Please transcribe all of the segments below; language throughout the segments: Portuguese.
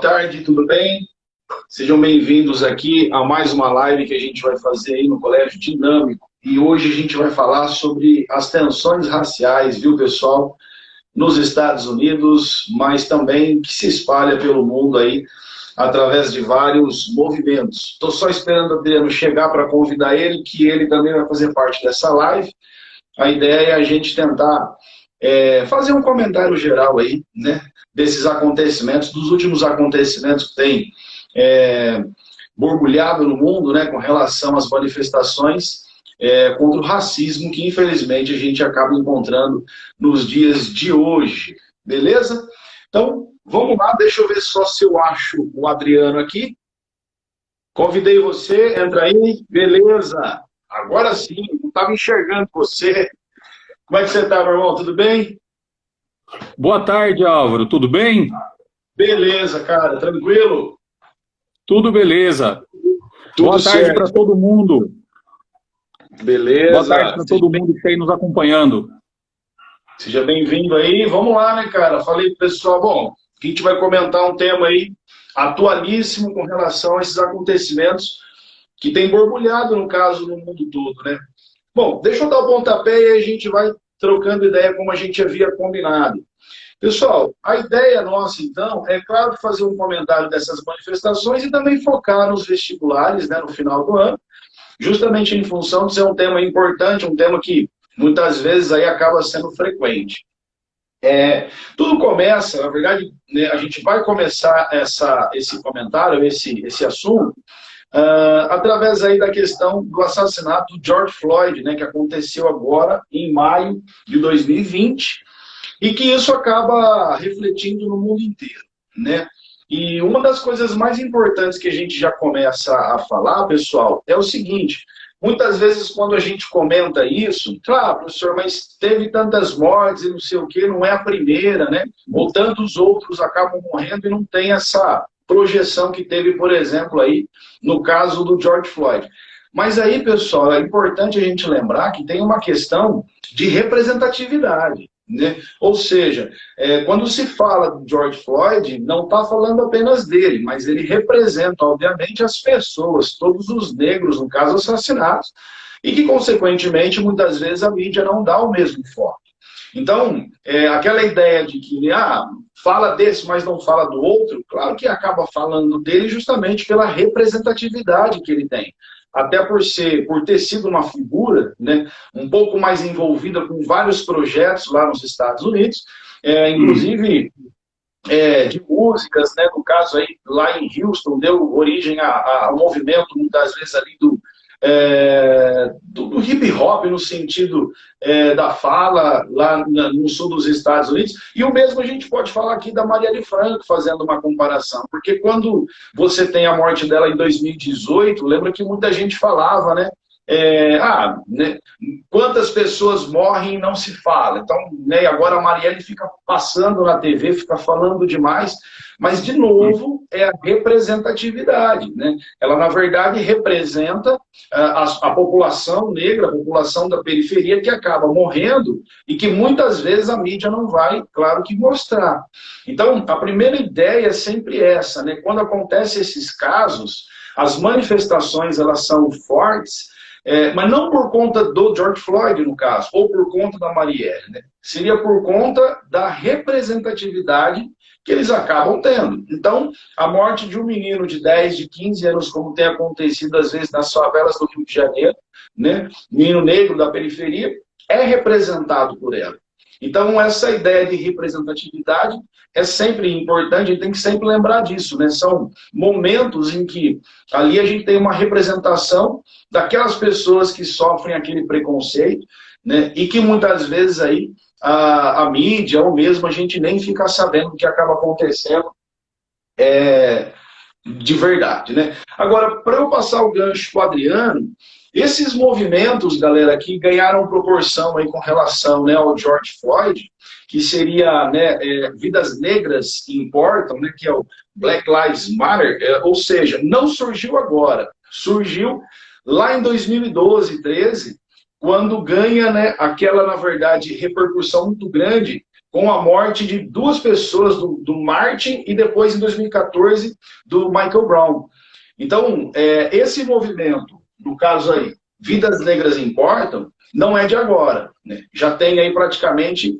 tarde, tudo bem? Sejam bem-vindos aqui a mais uma live que a gente vai fazer aí no Colégio Dinâmico. E hoje a gente vai falar sobre as tensões raciais, viu, pessoal? Nos Estados Unidos, mas também que se espalha pelo mundo aí através de vários movimentos. Estou só esperando o Adriano chegar para convidar ele, que ele também vai fazer parte dessa live. A ideia é a gente tentar fazer um comentário geral aí, né, desses acontecimentos, dos últimos acontecimentos que tem borbulhado no mundo, né, com relação às manifestações contra o racismo que, infelizmente, a gente acaba encontrando nos dias de hoje. Beleza? Então, vamos lá, deixa eu ver só se eu acho o Adriano aqui. Convidei você, entra aí. Beleza. Agora sim, não estava enxergando você. Como é que você está, meu irmão? Tudo bem? Boa tarde, Álvaro. Tudo bem? Beleza, cara. Tranquilo? Tudo beleza. Tudo Boa tarde para todo mundo. Beleza. Boa tarde para todo mundo que está aí nos acompanhando. Seja bem-vindo aí. Vamos lá, né, cara? Falei pro pessoal, bom, a gente vai comentar um tema aí atualíssimo com relação a esses acontecimentos que tem borbulhado, no caso, no mundo todo, né? Bom, deixa eu dar o pontapé e aí a gente vai trocando ideia como a gente havia combinado. Pessoal, a ideia nossa, então, é, claro, fazer um comentário dessas manifestações e também focar nos vestibulares, né, no final do ano, justamente em função de ser um tema importante, um tema que muitas vezes aí acaba sendo frequente. Tudo começa, na verdade, né, a gente vai começar esse comentário, esse assunto, através aí da questão do assassinato de George Floyd, né, que aconteceu agora em maio de 2020, e que isso acaba refletindo no mundo inteiro, né? E uma das coisas mais importantes que a gente já começa a falar, pessoal, é o seguinte: muitas vezes quando a gente comenta isso, claro, professor, mas teve tantas mortes e não sei o quê, não é a primeira, né? Ou tantos outros acabam morrendo e não tem essa projeção que teve, por exemplo, aí no caso do George Floyd. Mas aí, pessoal, é importante a gente lembrar que tem uma questão de representatividade, né? Ou seja, quando se fala do George Floyd, não está falando apenas dele, mas ele representa, obviamente, as pessoas, todos os negros, no caso, assassinados, e que, consequentemente, muitas vezes a mídia não dá o mesmo foco. Então, aquela ideia de que fala desse, mas não fala do outro, claro que acaba falando dele justamente pela representatividade que ele tem. Até por ter sido uma figura, né, um pouco mais envolvida com vários projetos lá nos Estados Unidos, inclusive de músicas, né, no caso aí, lá em Houston, deu origem ao movimento, muitas vezes ali do hip hop, no sentido da fala lá no sul dos Estados Unidos, e o mesmo a gente pode falar aqui da Marielle Franco, fazendo uma comparação, porque quando você tem a morte dela em 2018, lembra que muita gente falava, né, né, quantas pessoas morrem e não se fala. Então, né, agora a Marielle fica passando na TV, fica falando demais, mas, de novo, é a representatividade, né? Ela, na verdade, representa a população negra, a população da periferia que acaba morrendo e que muitas vezes a mídia não vai, claro, que mostrar. Então, a primeira ideia é sempre essa, né? Quando acontecem esses casos, as manifestações, elas são fortes, mas não por conta do George Floyd, no caso, ou por conta da Marielle, né? Seria por conta da representatividade que eles acabam tendo. Então, a morte de um menino de 10, de 15 anos, como tem acontecido às vezes nas favelas do Rio de Janeiro, né? Menino negro da periferia, é representado por ela. Então, essa ideia de representatividade é sempre importante, a gente tem que sempre lembrar disso, né? São momentos em que ali a gente tem uma representação daquelas pessoas que sofrem aquele preconceito, né? E que muitas vezes aí a mídia, ou mesmo a gente nem fica sabendo o que acaba acontecendo de verdade, né? Agora, para eu passar o gancho para o Adriano, esses movimentos, galera, que ganharam proporção aí com relação, né, ao George Floyd, que seria, né, vidas negras importam, né, que é o Black Lives Matter, ou seja, não surgiu agora, surgiu lá em 2012, 13, quando ganha, né, aquela, na verdade, repercussão muito grande com a morte de 2 pessoas, do Martin e depois, em 2014, do Michael Brown. Então, esse movimento, no caso aí, Vidas Negras Importam, não é de agora, né? Já tem aí praticamente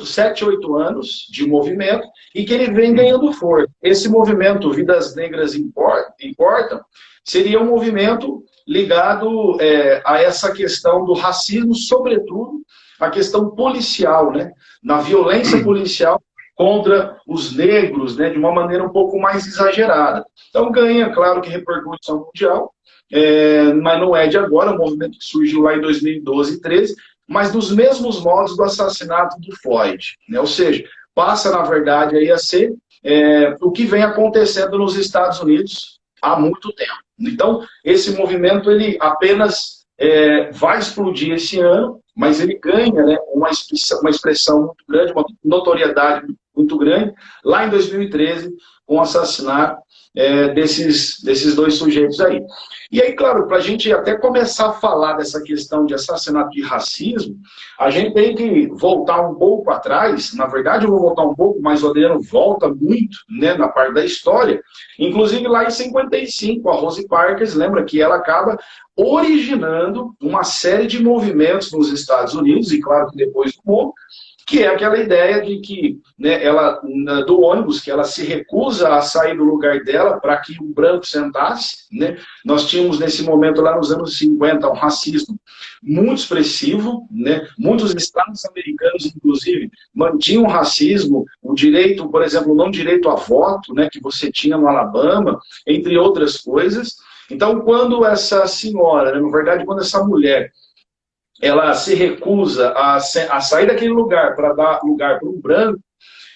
7, 8 anos de movimento e que ele vem ganhando força. Esse movimento Vidas Negras Importam seria um movimento ligado a essa questão do racismo, sobretudo a questão policial, né? Na violência policial contra os negros, né? De uma maneira um pouco mais exagerada. Então ganha, claro que repercussão mundial, mas não é de agora, um movimento que surgiu lá em 2012 e 13, mas dos mesmos modos do assassinato do Floyd, né? Ou seja, passa, na verdade, aí a ser o que vem acontecendo nos Estados Unidos há muito tempo. Então, esse movimento ele apenas vai explodir esse ano, mas ele ganha, né, uma expressão muito grande, uma notoriedade muito grande, lá em 2013, com o assassinato desses 2 sujeitos aí. E aí, claro, para a gente até começar a falar dessa questão de assassinato e racismo, a gente tem que voltar um pouco atrás. Na verdade, eu vou voltar um pouco, mas o Adriano volta muito, né, na parte da história. Inclusive, lá em 55, a Rosa Parks, lembra que ela acaba originando uma série de movimentos nos Estados Unidos, e claro que depois do mundo, que é aquela ideia de que, né, do ônibus, que ela se recusa a sair do lugar dela para que um branco sentasse, né? Nós tínhamos nesse momento lá nos anos 50 um racismo muito expressivo, né? Muitos estados americanos, inclusive, mantinham o racismo, o direito, por exemplo, o não direito a voto, né, que você tinha no Alabama, entre outras coisas. Então, quando essa senhora, né, na verdade, quando essa mulher ela se recusa a sair daquele lugar para dar lugar para um branco,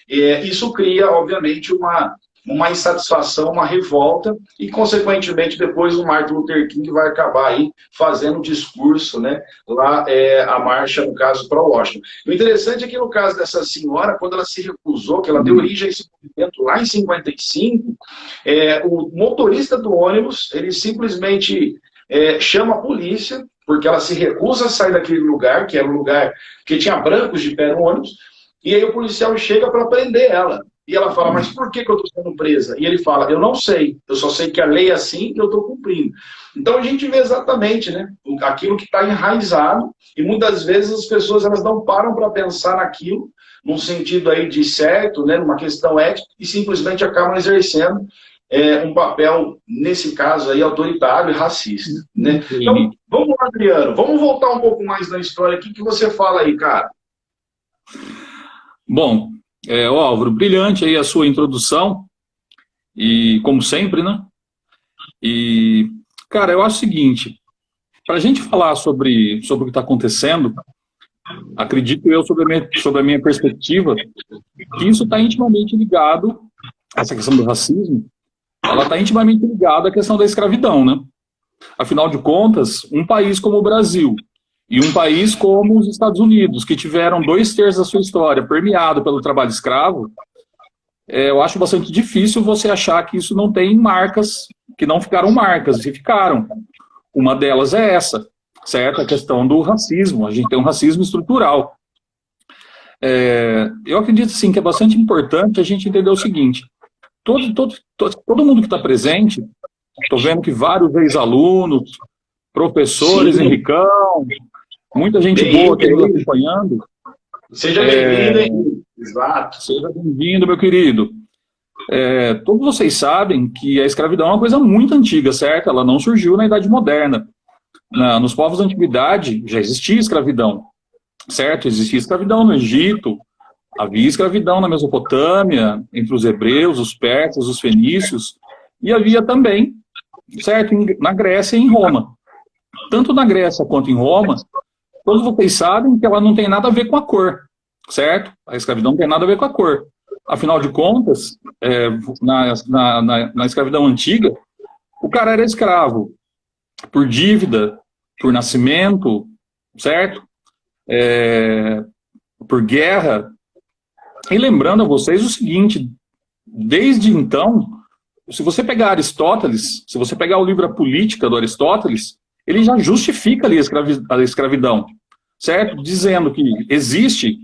isso cria, obviamente, uma insatisfação, uma revolta, e, consequentemente, depois o Martin Luther King vai acabar aí fazendo um discurso, né, lá, a marcha, no caso, para Washington. O interessante é que, no caso dessa senhora, quando ela se recusou, que ela deu origem a esse movimento lá em 55, o motorista do ônibus, ele simplesmente chama a polícia, porque ela se recusa a sair daquele lugar, que era um lugar que tinha brancos de pé no ônibus, e aí o policial chega para prender ela. E ela fala, mas por que eu estou sendo presa? E ele fala, eu não sei, eu só sei que a lei é assim e eu estou cumprindo. Então a gente vê exatamente, né, aquilo que está enraizado, e muitas vezes as pessoas elas não param para pensar naquilo, num sentido aí de certo, né, numa questão ética, e simplesmente acabam exercendo um papel, nesse caso aí, autoritário e racista, né? Então, vamos lá, Adriano, vamos voltar um pouco mais na história aqui, que você fala aí, cara. Bom, Álvaro, brilhante aí a sua introdução, e como sempre, né? E, cara, eu acho o seguinte, para a gente falar sobre o que está acontecendo, acredito eu, sobre a minha perspectiva, que isso está intimamente ligado, essa questão do racismo, ela está intimamente ligada à questão da escravidão, né? Afinal de contas, um país como o Brasil e um país como os Estados Unidos, que tiveram 2/3 da sua história permeado pelo trabalho escravo, eu acho bastante difícil você achar que isso não tem marcas, que não ficaram marcas, e ficaram. Uma delas é essa, certo? A questão do racismo. A gente tem um racismo estrutural. Eu acredito, sim, que é bastante importante a gente entender o seguinte: todo mundo que está presente, estou vendo que vários ex-alunos, professores, Sim. Henricão, muita gente boa que nos acompanhando. Seja bem-vindo, hein? Exato. Seja bem-vindo, meu querido. Todos vocês sabem que a escravidão é uma coisa muito antiga, certo? Ela não surgiu na Idade Moderna. Nos povos da Antiguidade já existia escravidão, certo? Existia escravidão no Egito, havia escravidão na Mesopotâmia, entre os hebreus, os persas, os fenícios, e havia também, certo, na Grécia e em Roma. Tanto na Grécia quanto em Roma, todos vocês sabem que ela não tem nada a ver com a cor, certo? A escravidão não tem nada a ver com a cor. Afinal de contas, na escravidão antiga, o cara era escravo por dívida, por nascimento, certo? Por guerra. E lembrando a vocês o seguinte, desde então, se você pegar Aristóteles, se você pegar o livro A Política do Aristóteles, ele já justifica ali a escravidão, certo? Dizendo que existe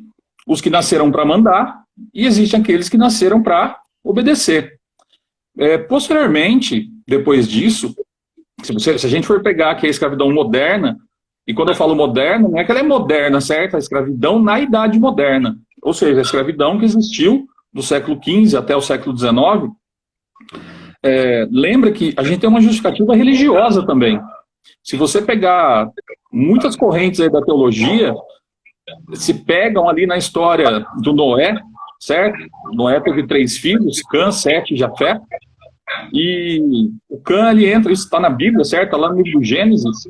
os que nasceram para mandar e existem aqueles que nasceram para obedecer. Posteriormente, depois disso, se a gente for pegar aqui a escravidão moderna, e quando eu falo moderna, não é que ela é moderna, certo? A escravidão na Idade Moderna, ou seja, a escravidão que existiu do século XV até o século XIX, lembra que a gente tem uma justificativa religiosa também. Se você pegar muitas correntes aí da teologia, se pegam ali na história do Noé, certo? Noé teve 3 filhos, Cã, Sete e Jafé, e o Cã, ele entra, isso está na Bíblia, certo? Está lá no livro do Gênesis,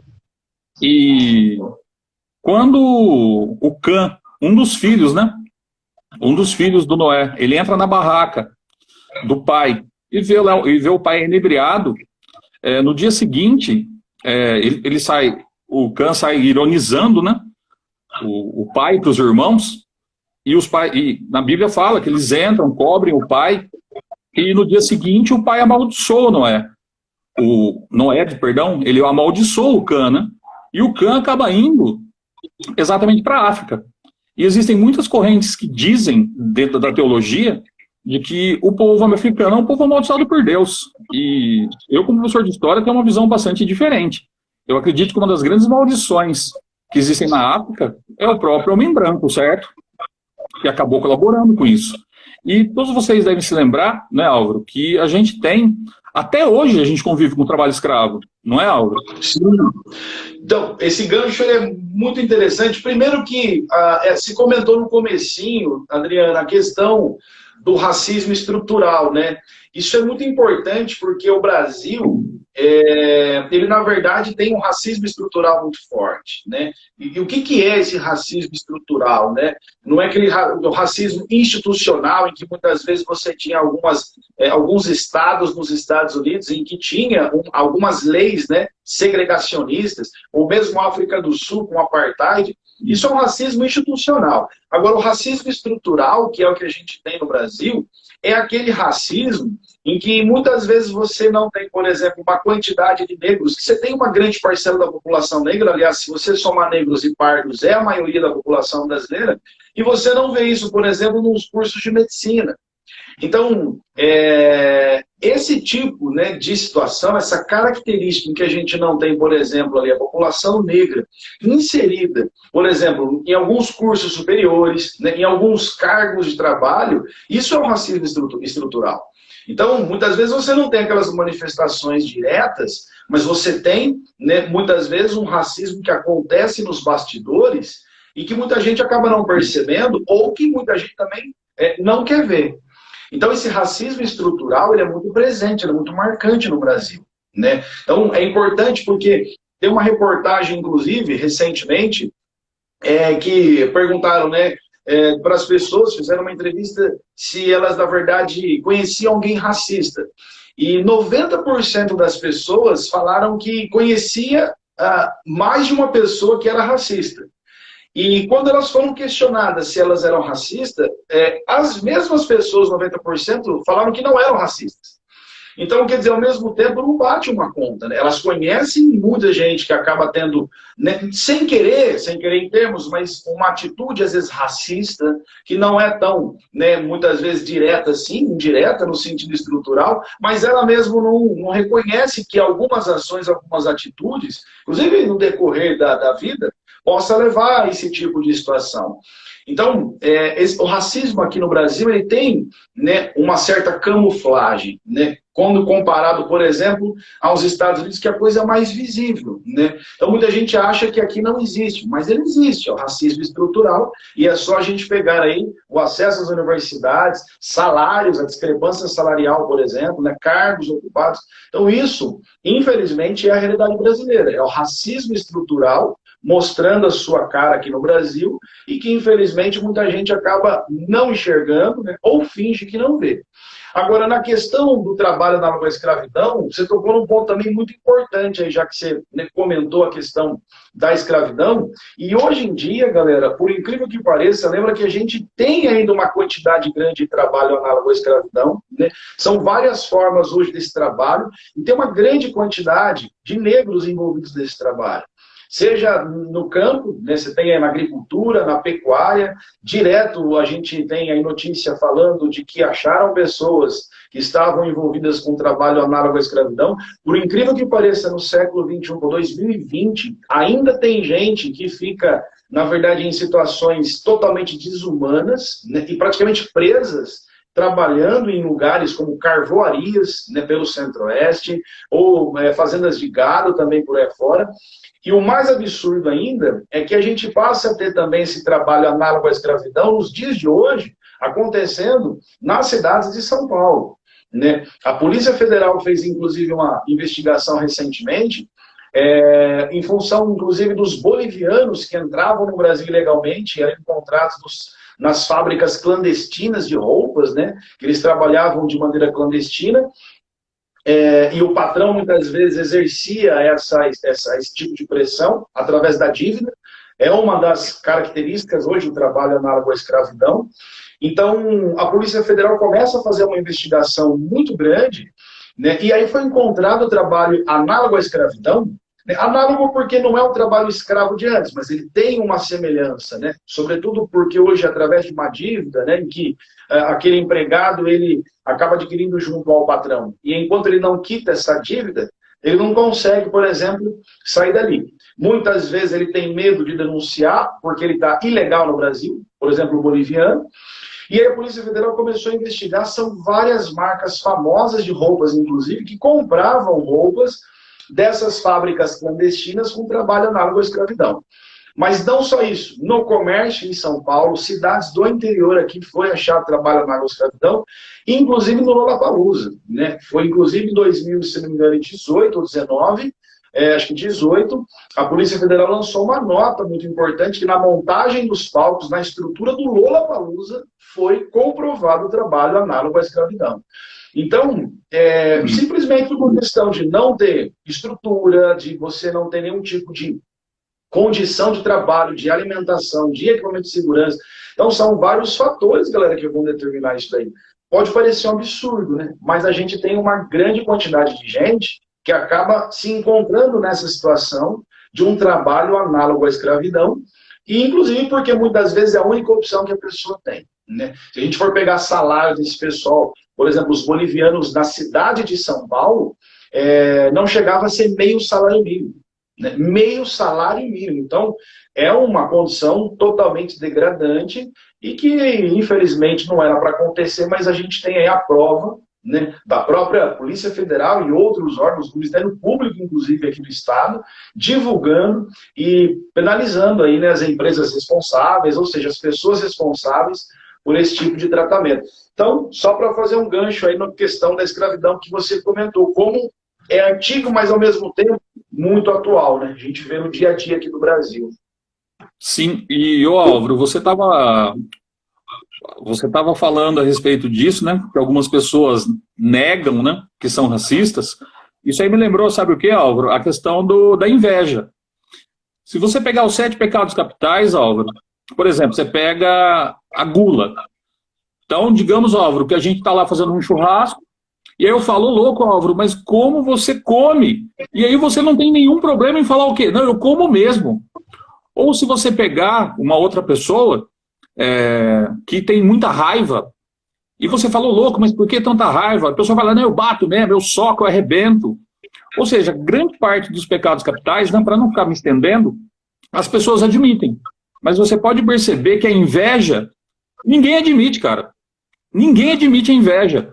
e quando o Cã, um dos filhos, né? Um dos filhos do Noé, ele entra na barraca do pai e vê o pai inebriado, no dia seguinte, ele sai, o Cã sai ironizando, né? O pai para os irmãos, e na Bíblia fala que eles entram, cobrem o pai, e no dia seguinte o pai amaldiçoa Noé, ele amaldiçoa o Cã, né? E o Cã acaba indo exatamente para a África. E existem muitas correntes que dizem, dentro da teologia, de que o povo africano é um povo amaldiçoado por Deus. E eu, como professor de história, tenho uma visão bastante diferente. Eu acredito que uma das grandes maldições que existem na África é o próprio homem branco, certo? Que acabou colaborando com isso. E todos vocês devem se lembrar, né, Álvaro, que a gente tem, até hoje a gente convive com o trabalho escravo, não é, Álvaro? Sim. Então, esse gancho é muito interessante. Primeiro que se comentou no comecinho, Adriana, a questão do racismo estrutural, né? Isso é muito importante porque o Brasil, ele na verdade tem um racismo estrutural muito forte, né? E o que é esse racismo estrutural, né? Não é aquele racismo institucional em que muitas vezes você tinha alguns estados nos Estados Unidos em que tinha algumas leis, né, segregacionistas, ou mesmo a África do Sul com apartheid. Isso é um racismo institucional. Agora, o racismo estrutural, que é o que a gente tem no Brasil, é aquele racismo em que muitas vezes você não tem, por exemplo, uma quantidade de negros, que você tem uma grande parcela da população negra, aliás, se você somar negros e pardos, é a maioria da população brasileira, e você não vê isso, por exemplo, nos cursos de medicina. Então, esse tipo, né, de situação, essa característica em que a gente não tem, por exemplo, ali a população negra inserida, por exemplo, em alguns cursos superiores, né, em alguns cargos de trabalho, isso é um racismo estrutural. Então, muitas vezes você não tem aquelas manifestações diretas, mas você tem, né, muitas vezes um racismo que acontece nos bastidores e que muita gente acaba não percebendo ou que muita gente também não quer ver. Então, esse racismo estrutural, ele é muito presente, ele é muito marcante no Brasil, né? Então, é importante porque tem uma reportagem, inclusive, recentemente, que perguntaram, né, para as pessoas, fizeram uma entrevista se elas, na verdade, conheciam alguém racista. E 90% das pessoas falaram que conhecia mais de uma pessoa que era racista. E quando elas foram questionadas se elas eram racistas, as mesmas pessoas, 90%, falaram que não eram racistas. Então, quer dizer, ao mesmo tempo, não bate uma conta, né? Elas conhecem muita gente que acaba tendo, né, sem querer em termos, mas uma atitude, às vezes, racista, que não é tão, né, muitas vezes, direta assim, indireta no sentido estrutural, mas ela mesmo não reconhece que algumas ações, algumas atitudes, inclusive no decorrer da vida, possa levar a esse tipo de situação. Então, o racismo aqui no Brasil, ele tem, né, uma certa camuflagem, né, quando comparado, por exemplo, aos Estados Unidos, que é a coisa mais visível, né? Então, muita gente acha que aqui não existe, mas ele existe, é o racismo estrutural, e é só a gente pegar aí o acesso às universidades, salários, a discrepância salarial, por exemplo, né, cargos ocupados. Então, isso, infelizmente, é a realidade brasileira, é o racismo estrutural, mostrando a sua cara aqui no Brasil e que, infelizmente, muita gente acaba não enxergando, né, ou finge que não vê. Agora, na questão do trabalho análogo à escravidão, você tocou num ponto também muito importante, aí, já que você, né, comentou a questão da escravidão. E hoje em dia, galera, por incrível que pareça, lembra que a gente tem ainda uma quantidade grande de trabalho análogo à escravidão, né? São várias formas hoje desse trabalho, e tem uma grande quantidade de negros envolvidos nesse trabalho. seja no campo, né, você tem aí na agricultura, na pecuária, direto a gente tem aí notícia falando de que acharam pessoas que estavam envolvidas com trabalho análogo à escravidão. Por incrível que pareça, no século XXI, 2020, ainda tem gente que fica, na verdade, em situações totalmente desumanas, né, e praticamente presas, trabalhando em lugares como carvoarias, né, pelo centro-oeste, ou fazendas de gado também por aí fora. E o mais absurdo ainda é que a gente passa a ter também esse trabalho análogo à escravidão nos dias de hoje, acontecendo nas cidades de São Paulo, né? A Polícia Federal fez, inclusive, uma investigação recentemente, em função, inclusive, dos bolivianos que entravam no Brasil ilegalmente e eram encontrados nas fábricas clandestinas de roupas, né? Que eles trabalhavam de maneira clandestina, e o patrão muitas vezes exercia esse tipo de pressão através da dívida. É uma das características hoje do trabalho análogo à escravidão. Então, a Polícia Federal começa a fazer uma investigação muito grande, né? E aí foi encontrado o trabalho análogo à escravidão, né? Análogo porque não é um trabalho escravo de antes, mas ele tem uma semelhança, né? Sobretudo porque hoje, através de uma dívida, né, em que aquele empregado ele acaba adquirindo junto ao patrão, e enquanto ele não quita essa dívida, ele não consegue, por exemplo, sair dali. Muitas vezes ele tem medo de denunciar, porque ele está ilegal no Brasil, por exemplo, o boliviano. E aí a Polícia Federal começou a investigar, são várias marcas famosas de roupas, inclusive, que compravam roupas dessas fábricas clandestinas com trabalho análogo à escravidão. Mas não só isso, no comércio em São Paulo, cidades do interior aqui foi achado trabalho análogo à escravidão, inclusive no Lollapalooza, né? Foi inclusive em 2000, se não me engano, 18 ou 19, acho que 18, a Polícia Federal lançou uma nota muito importante que na montagem dos palcos, na estrutura do Lollapalooza, foi comprovado o trabalho análogo à escravidão. Então, simplesmente por questão de não ter estrutura, de você não ter nenhum tipo de condição de trabalho, de alimentação, de equipamento de segurança. Então, são vários fatores, galera, que vão determinar isso daí. Pode parecer um absurdo, né? Mas a gente tem uma grande quantidade de gente que acaba se encontrando nessa situação de um trabalho análogo à escravidão, e inclusive porque muitas vezes é a única opção que a pessoa tem, né? Se a gente for pegar salário desse pessoal, por exemplo, os bolivianos na cidade de São Paulo, não chegava a ser meio salário mínimo, né? Meio salário mínimo. Então, é uma condição totalmente degradante e que, infelizmente, não era para acontecer, mas a gente tem aí a prova, né, da própria Polícia Federal e outros órgãos do Ministério Público, inclusive aqui do Estado, divulgando e penalizando aí, né, as empresas responsáveis, ou seja, as pessoas responsáveis por esse tipo de tratamento. Então, só para fazer um gancho aí na questão da escravidão que você comentou, como é antigo, mas ao mesmo tempo muito atual, né? A gente vê no dia a dia aqui do Brasil. Sim, e Álvaro, você estava falando a respeito disso, né? Que algumas pessoas negam, né? Que são racistas. Isso aí me lembrou, sabe o que, Álvaro? A questão da inveja. Se você pegar os 7 pecados capitais, Álvaro, por exemplo, você pega a gula. Então, digamos, Álvaro, que a gente está lá fazendo um churrasco, e aí eu falo, louco, Álvaro, mas como você come? E aí você não tem nenhum problema em falar o quê? Não, eu como mesmo. Ou se você pegar uma outra pessoa que tem muita raiva, e você falou, louco, mas por que tanta raiva? A pessoa fala, não, eu bato mesmo, eu soco, eu arrebento. Ou seja, grande parte dos pecados capitais, para não ficar me estendendo, as pessoas admitem. Mas você pode perceber que a inveja, ninguém admite, cara. Ninguém admite a inveja.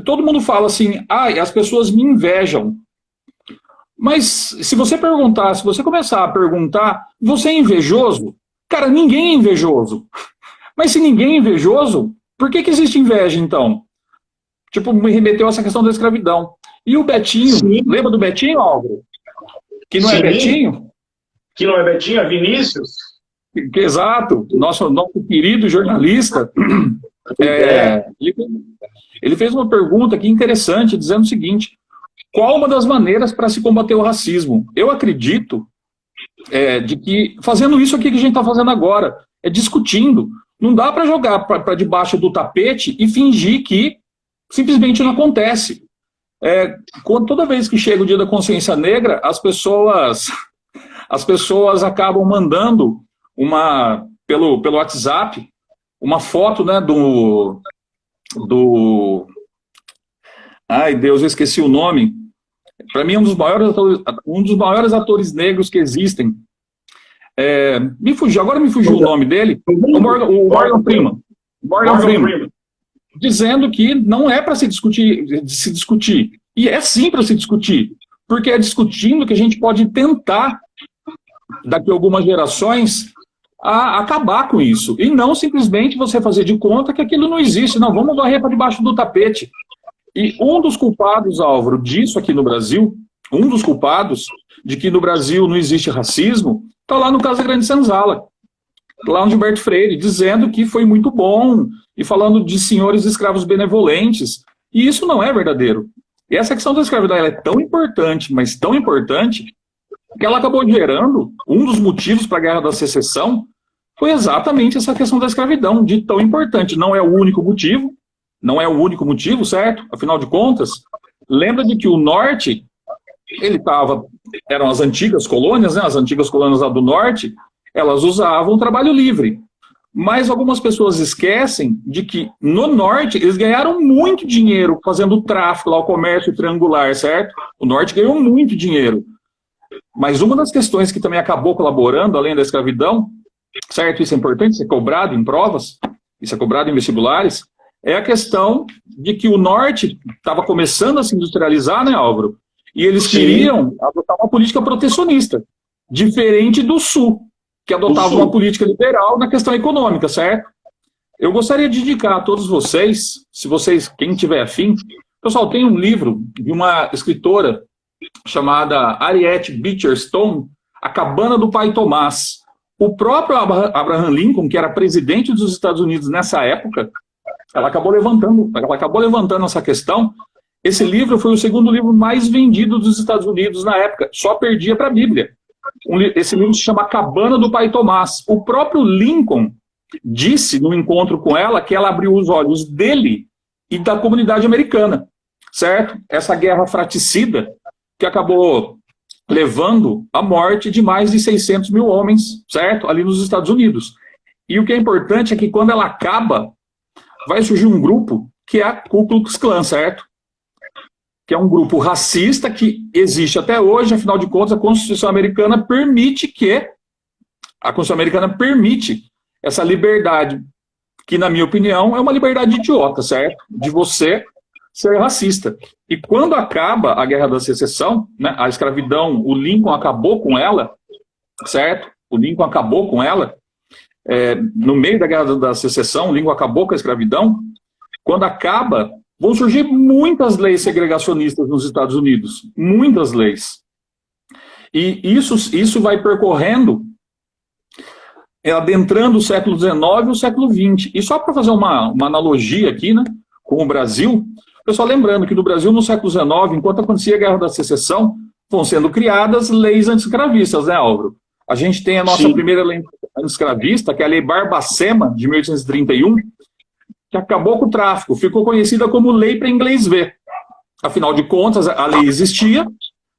Todo mundo fala assim, as pessoas me invejam. Mas se você começar a perguntar, você é invejoso? Cara, ninguém é invejoso. Mas se ninguém é invejoso, por que existe inveja, então? Tipo, me remeteu a essa questão da escravidão. E o Betinho, sim. Lembra do Betinho, Álvaro? Que não é Betinho? Que não é Betinho, é Vinícius? Exato, nosso querido jornalista, ele fez uma pergunta aqui interessante, dizendo o seguinte, qual uma das maneiras para se combater o racismo? Eu acredito de que, fazendo isso aqui que a gente está fazendo agora, discutindo, não dá para jogar para debaixo do tapete e fingir que simplesmente não acontece. Toda vez que chega o Dia da Consciência Negra, as pessoas as pessoas acabam mandando pelo WhatsApp uma foto, né, ai, Deus, eu esqueci o nome. Para mim, um dos maiores atores negros que existem. Agora me fugiu o nome dele. O Morgan Freeman. Morgan Freeman. Dizendo que não é para se discutir. E é sim para se discutir. Porque é discutindo que a gente pode tentar, daqui a algumas gerações, acabar com isso. E não simplesmente você fazer de conta que aquilo não existe. Não, vamos varrer para debaixo do tapete. E um dos culpados, Álvaro, disso aqui no Brasil, um dos culpados de que no Brasil não existe racismo, está lá no Casa Grande Senzala, lá no Gilberto Freire, dizendo que foi muito bom, e falando de senhores escravos benevolentes. E isso não é verdadeiro. E essa questão da escravidão ela é tão importante, mas tão importante, que ela acabou gerando, um dos motivos para a Guerra da Secessão, foi exatamente essa questão da escravidão, de tão importante. Não é o único motivo, certo? Afinal de contas, lembra de que o Norte, eram as antigas colônias, né? As antigas colônias lá do Norte, elas usavam o trabalho livre. Mas algumas pessoas esquecem de que no Norte eles ganharam muito dinheiro fazendo o tráfico, lá o comércio triangular, certo? O Norte ganhou muito dinheiro. Mas uma das questões que também acabou colaborando, além da escravidão, certo? Isso é importante, isso é cobrado em provas, isso é cobrado em vestibulares, é a questão de que o Norte estava começando a se industrializar, né, Álvaro? E eles queriam adotar uma política protecionista, diferente do Sul, que adotava uma política liberal na questão econômica, certo? Eu gostaria de indicar a todos vocês, quem tiver afim, pessoal, tem um livro de uma escritora chamada Harriet Beecher Stowe, A Cabana do Pai Tomás. O próprio Abraham Lincoln, que era presidente dos Estados Unidos nessa época, ela acabou levantando essa questão. Esse livro foi o segundo livro mais vendido dos Estados Unidos na época, só perdia para a Bíblia. Esse livro se chama A Cabana do Pai Tomás. O próprio Lincoln disse, no encontro com ela, que ela abriu os olhos dele e da comunidade americana, certo? Essa guerra fratricida que acabou levando à morte de mais de 600 mil homens, certo? Ali nos Estados Unidos. E o que é importante é que quando ela acaba, vai surgir um grupo que é a Ku Klux Klan, certo? Que é um grupo racista que existe até hoje, afinal de contas, a Constituição Americana permite essa liberdade, que, na minha opinião, é uma liberdade idiota, certo? De você ser racista. E quando acaba a Guerra da Secessão, né, a escravidão, o Lincoln acabou com ela, certo? O Lincoln acabou com ela, no meio da Guerra da Secessão, o Lincoln acabou com a escravidão. Quando acaba, vão surgir muitas leis segregacionistas nos Estados Unidos, muitas leis. E isso vai percorrendo, adentrando o século XIX e o século XX. E só para fazer uma analogia aqui, né, com o Brasil, pessoal, lembrando que no Brasil, no século XIX, enquanto acontecia a Guerra da Secessão, vão sendo criadas leis anti-escravistas, né, Álvaro? A gente tem a nossa primeira lei anti-escravista, que é a Lei Barbacema, de 1831, que acabou com o tráfico, ficou conhecida como Lei para Inglês Ver. Afinal de contas, a lei existia,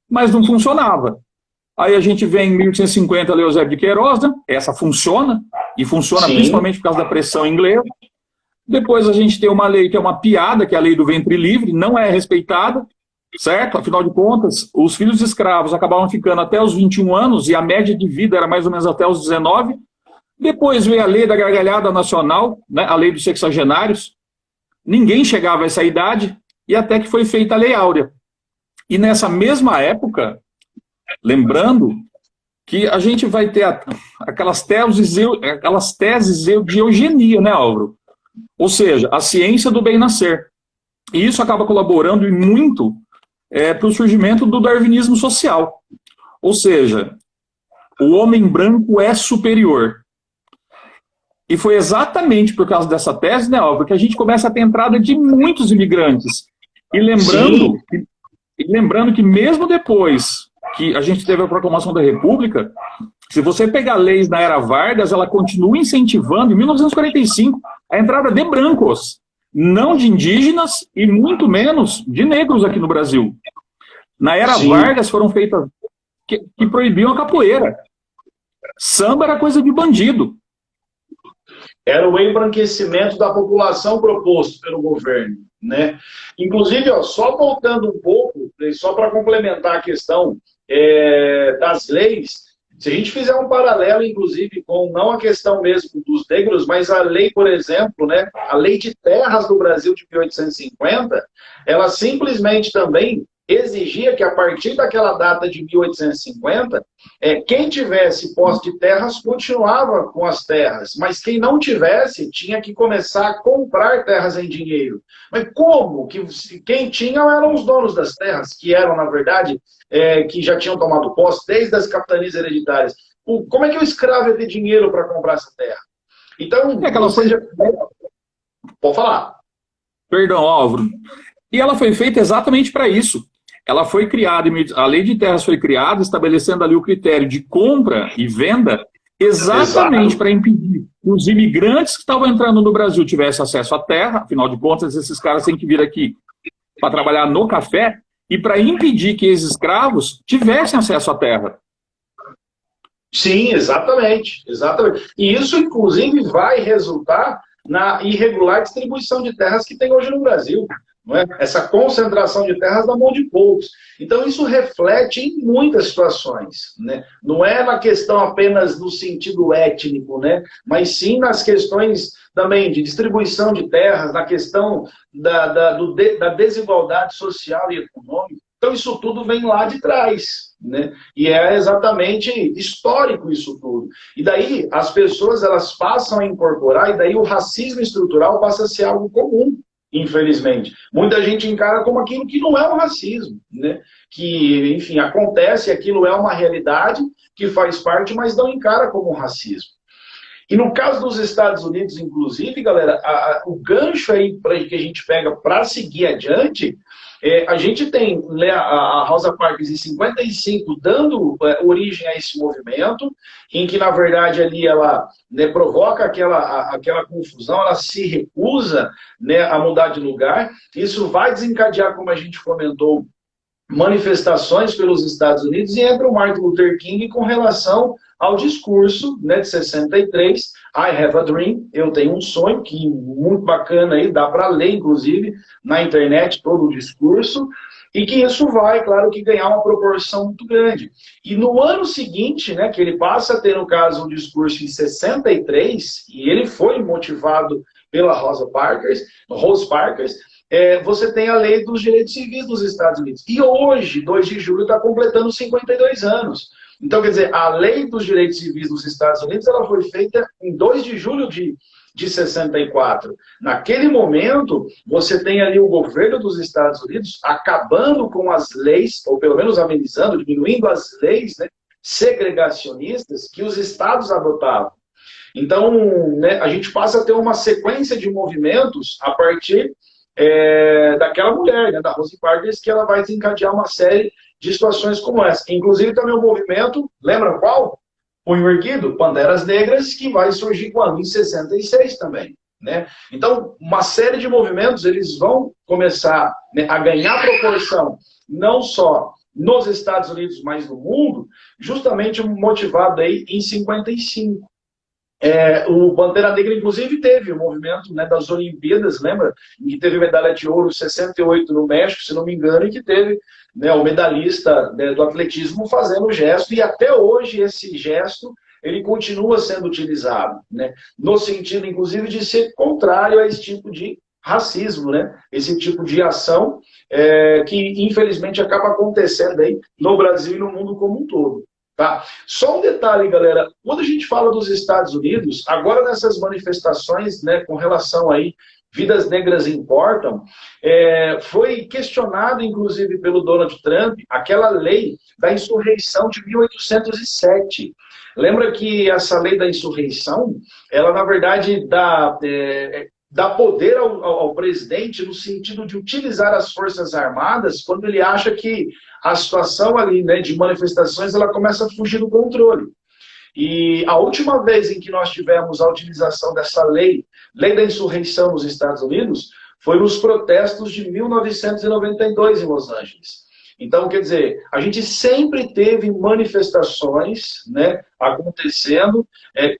mas não funcionava. Aí a gente vem em 1850, a Lei Eusébio de Queiroz, né? Essa funciona, e funciona principalmente por causa da pressão inglesa. Depois a gente tem uma lei que é uma piada, que é a Lei do Ventre Livre, não é respeitada, certo? Afinal de contas, os filhos de escravos acabavam ficando até os 21 anos, e a média de vida era mais ou menos até os 19. Depois veio a Lei da Gargalhada Nacional, né, a Lei dos Sexagenários. Ninguém chegava a essa idade, e até que foi feita a Lei Áurea. E nessa mesma época, lembrando que a gente vai ter aquelas teses de eugenia, né, Álvaro? Ou seja, a ciência do bem-nascer. E isso acaba colaborando e muito para o surgimento do darwinismo social. Ou seja, o homem branco é superior. E foi exatamente por causa dessa tese, né, Álvaro, que a gente começa a ter entrada de muitos imigrantes. E lembrando que mesmo depois que a gente teve a proclamação da República, se você pegar leis na era Vargas, ela continua incentivando, em 1945, a entrada de brancos, não de indígenas e muito menos de negros aqui no Brasil. Na era Vargas foram feitas que proibiam a capoeira. Samba era coisa de bandido. Era o embranquecimento da população proposto pelo governo, né? Inclusive, ó, só voltando um pouco, só para complementar a questão das leis, se a gente fizer um paralelo, inclusive, com não a questão mesmo dos negros, mas a lei, por exemplo, né, a lei de terras do Brasil de 1850, ela simplesmente também exigia que, a partir daquela data de 1850, quem tivesse posse de terras continuava com as terras, mas quem não tivesse tinha que começar a comprar terras em dinheiro. Mas como? Quem tinha eram os donos das terras, que eram, na verdade, que já tinham tomado posse desde as capitanias hereditárias. Como é que o escravo ia ter dinheiro para comprar essa terra? Então, pode falar. Perdão, Álvaro. E ela foi feita exatamente para isso. Ela foi criada, a lei de terras foi criada, estabelecendo ali o critério de compra e venda, exatamente para impedir que os imigrantes que estavam entrando no Brasil tivessem acesso à terra. Afinal de contas, esses caras têm que vir aqui para trabalhar no café, e para impedir que esses escravos tivessem acesso à terra. Sim, exatamente, exatamente. E isso, inclusive, vai resultar na irregular distribuição de terras que tem hoje no Brasil. Não é? Essa concentração de terras na mão de poucos. Então, isso reflete em muitas situações. Né? Não é na questão apenas no sentido étnico, né? Mas sim nas questões também de distribuição de terras, na questão da desigualdade social e econômica. Então, isso tudo vem lá de trás. Né? E é exatamente histórico isso tudo. E daí as pessoas elas passam a incorporar, e daí o racismo estrutural passa a ser algo comum. Infelizmente. Muita gente encara como aquilo que não é um racismo, né? Que, enfim, acontece, aquilo é uma realidade que faz parte, mas não encara como um racismo. E no caso dos Estados Unidos, inclusive, galera, o gancho aí que a gente pega para seguir adiante, a gente tem a Rosa Parks em 55 dando origem a esse movimento, em que, na verdade, ali ela provoca aquela confusão, ela se recusa a mudar de lugar. Isso vai desencadear, como a gente comentou, manifestações pelos Estados Unidos, e entra o Martin Luther King com relação ao discurso de 63, I have a dream, eu tenho um sonho, que muito bacana aí, dá para ler, inclusive, na internet todo o discurso, e que isso vai, claro, que ganhar uma proporção muito grande. E no ano seguinte, que ele passa a ter, no caso, um discurso em 63, e ele foi motivado pela Rosa Parks, você tem a Lei dos Direitos Civis dos Estados Unidos. E hoje, 2 de julho, está completando 52 anos. Então, quer dizer, a Lei dos Direitos Civis dos Estados Unidos ela foi feita em 2 de julho de 64. Naquele momento, você tem ali o governo dos Estados Unidos acabando com as leis, ou pelo menos amenizando, diminuindo as leis segregacionistas que os estados adotavam. Então, a gente passa a ter uma sequência de movimentos a partir daquela mulher, da Rosa Parks, que ela vai desencadear uma série de situações como essa. Inclusive também o movimento, lembra qual? Punho Erguido, Panteras Negras, que vai surgir quando? Em 66 também. Então, uma série de movimentos, eles vão começar a ganhar proporção, não só nos Estados Unidos, mas no mundo, justamente motivado aí em 55. O Pantera Negra, inclusive, teve o movimento das Olimpíadas, lembra? Que teve medalha de ouro em 68 no México, se não me engano, e que teve o medalhista do atletismo fazendo o gesto, e até hoje esse gesto ele continua sendo utilizado, no sentido, inclusive, de ser contrário a esse tipo de racismo, esse tipo de ação que, infelizmente, acaba acontecendo aí no Brasil e no mundo como um todo. Tá? Só um detalhe, galera, quando a gente fala dos Estados Unidos, agora nessas manifestações, com relação aí, vidas negras importam, foi questionado, inclusive, pelo Donald Trump, aquela lei da insurreição de 1807. Lembra que essa lei da insurreição, ela, na verdade, dá poder ao presidente no sentido de utilizar as Forças Armadas quando ele acha que a situação ali de manifestações ela começa a fugir do controle. E a última vez em que nós tivemos a utilização dessa lei da insurreição nos Estados Unidos, foi nos protestos de 1992 em Los Angeles. Então, quer dizer, a gente sempre teve manifestações, né, acontecendo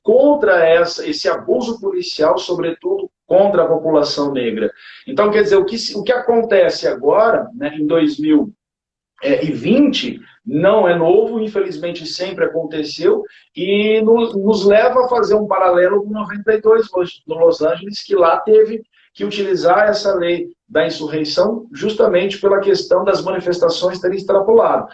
contra esse abuso policial, sobretudo contra a população negra. Então, quer dizer, o que acontece agora, né, em 2020, não é novo, infelizmente sempre aconteceu, e nos leva a fazer um paralelo com 92 no Los Angeles, que lá teve que utilizar essa lei da insurreição justamente pela questão das manifestações terem extrapolado.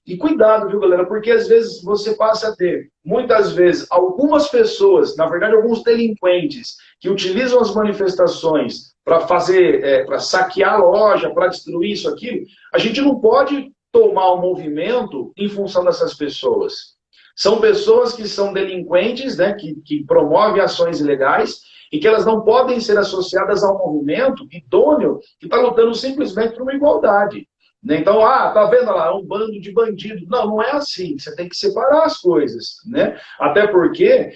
E cuidado, viu, galera, porque às vezes você passa a ter, muitas vezes, algumas pessoas, na verdade, alguns delinquentes, que utilizam as manifestações para fazer, para saquear a loja, para destruir isso, aquilo. A gente não pode tomar o movimento em função dessas pessoas. São pessoas que são delinquentes, né, que promovem ações ilegais, e que elas não podem ser associadas a um movimento idôneo que está lutando simplesmente por uma igualdade. Né? Então, tá vendo lá, é um bando de bandidos. Não, não é assim. Você tem que separar as coisas. Né? Até porque,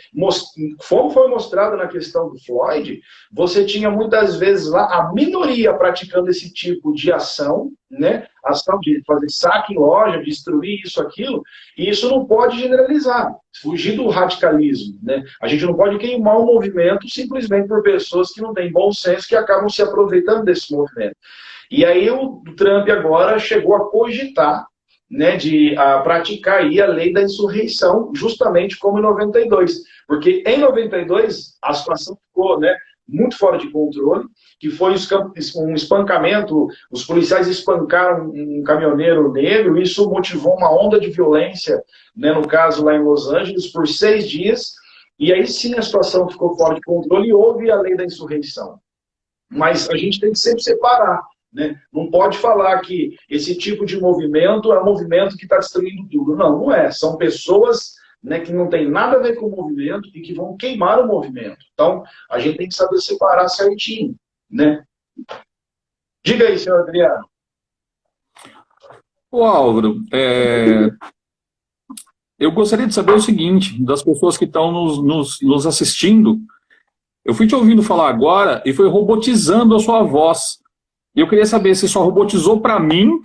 como foi mostrado na questão do Floyd, você tinha muitas vezes lá a minoria praticando esse tipo de ação, né? Ação de fazer saque em loja, destruir isso, aquilo, e isso não pode generalizar, fugir do radicalismo. Né? A gente não pode queimar um movimento simplesmente por pessoas que não têm bom senso, que acabam se aproveitando desse movimento. E aí o Trump agora chegou a cogitar, né, de praticar aí a lei da insurreição, justamente como em 92. Porque em 92 a situação ficou, né, muito fora de controle, que foi um espancamento, os policiais espancaram um caminhoneiro negro, e isso motivou uma onda de violência, né, no caso lá em Los Angeles, por 6 dias, e aí sim a situação ficou fora de controle e houve a lei da insurreição. Mas a gente tem que sempre separar. Né? Não pode falar que esse tipo de movimento é um movimento que está destruindo tudo. Não, não é. São pessoas, né, que não tem nada a ver com o movimento e que vão queimar o movimento. Então, a gente tem que saber separar certinho. Né? Diga aí, senhor Adriano. Ô Álvaro, eu gostaria de saber o seguinte, das pessoas que estão nos assistindo. Eu fui te ouvindo falar agora e foi robotizando a sua voz. E eu queria saber se só robotizou para mim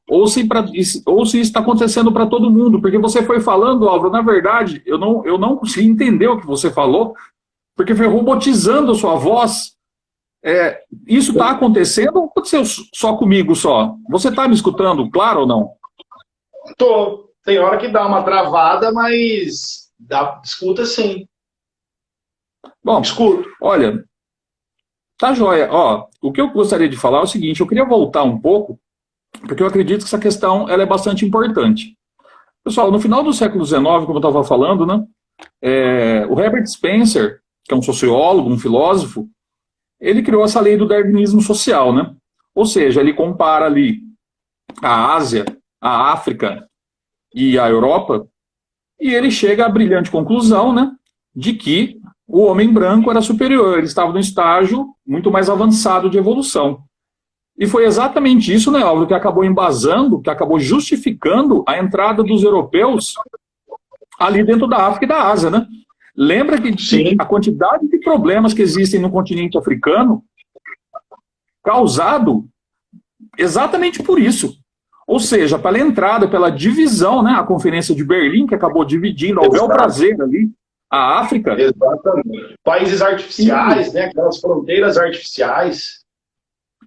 ou se isso está acontecendo para todo mundo. Porque você foi falando, Álvaro, na verdade, eu não consegui entender o que você falou, porque foi robotizando a sua voz. Isso está acontecendo ou aconteceu só comigo só? Você está me escutando, claro ou não? Tô. Tem hora que dá uma travada, mas escuta sim. Bom, escuto. Olha... Tá joia. Ó, o que eu gostaria de falar é o seguinte, eu queria voltar um pouco, porque eu acredito que essa questão ela é bastante importante. Pessoal, no final do século XIX, como eu estava falando, né, o Herbert Spencer, que é um sociólogo, um filósofo, ele criou essa lei do darwinismo social, né? Ou seja, ele compara ali a Ásia, a África e a Europa, e ele chega à brilhante conclusão, né, de que o homem branco era superior, ele estava num estágio muito mais avançado de evolução. E foi exatamente isso, né, Álvaro, que acabou embasando, que acabou justificando a entrada dos europeus ali dentro da África e da Ásia, né? Lembra que a quantidade de problemas que existem no continente africano causado exatamente por isso. Ou seja, pela entrada, pela divisão, né, a Conferência de Berlim, que acabou dividindo ao bel prazer ali, a África. Exatamente. Países artificiais, né? Aquelas fronteiras artificiais.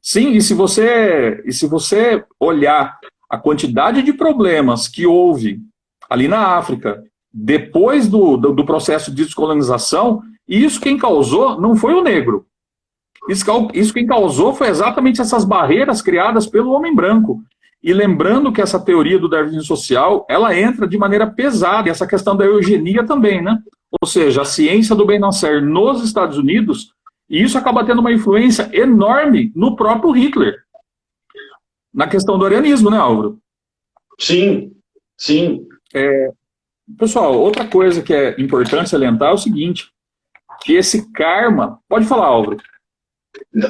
Sim, e se você olhar a quantidade de problemas que houve ali na África, depois do processo de descolonização, isso quem causou não foi o negro. Isso quem causou foi exatamente essas barreiras criadas pelo homem branco. E lembrando que essa teoria do darwinismo social, ela entra de maneira pesada, e essa questão da eugenia também, né? Ou seja, a ciência do bem-nascer nos Estados Unidos, e isso acaba tendo uma influência enorme no próprio Hitler, na questão do arianismo, né, Álvaro? Sim, sim. Pessoal, outra coisa que é importante salientar é o seguinte, que esse karma... Pode falar, Álvaro.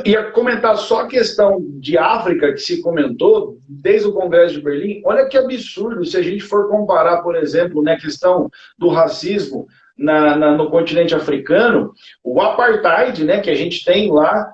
Ia comentar só a questão de África, que se comentou desde o Congresso de Berlim. Olha que absurdo se a gente for comparar, por exemplo, na questão do racismo no continente africano, o apartheid, né, que a gente tem lá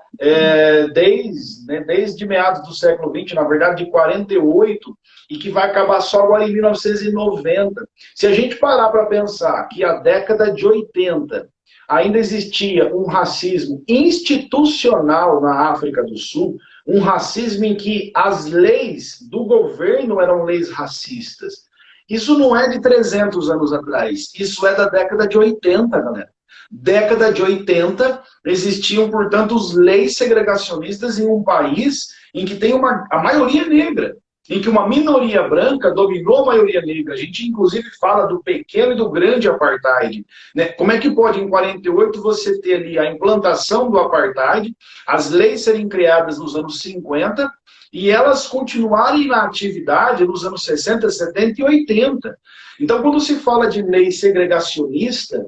desde meados do século XX, na verdade de 48, e que vai acabar só agora em 1990. Se a gente parar para pensar que a década de 80 ainda existia um racismo institucional na África do Sul, um racismo em que as leis do governo eram leis racistas. Isso não é de 300 anos atrás, isso é da década de 80, galera. Década de 80, existiam, portanto, leis segregacionistas em um país em que tem a maioria negra, em que uma minoria branca dominou a maioria negra. A gente, inclusive, fala do pequeno e do grande apartheid, né? Como é que pode, em 48, você ter ali a implantação do apartheid, as leis serem criadas nos anos 50, e elas continuarem na atividade nos anos 60, 70 e 80. Então, quando se fala de lei segregacionista,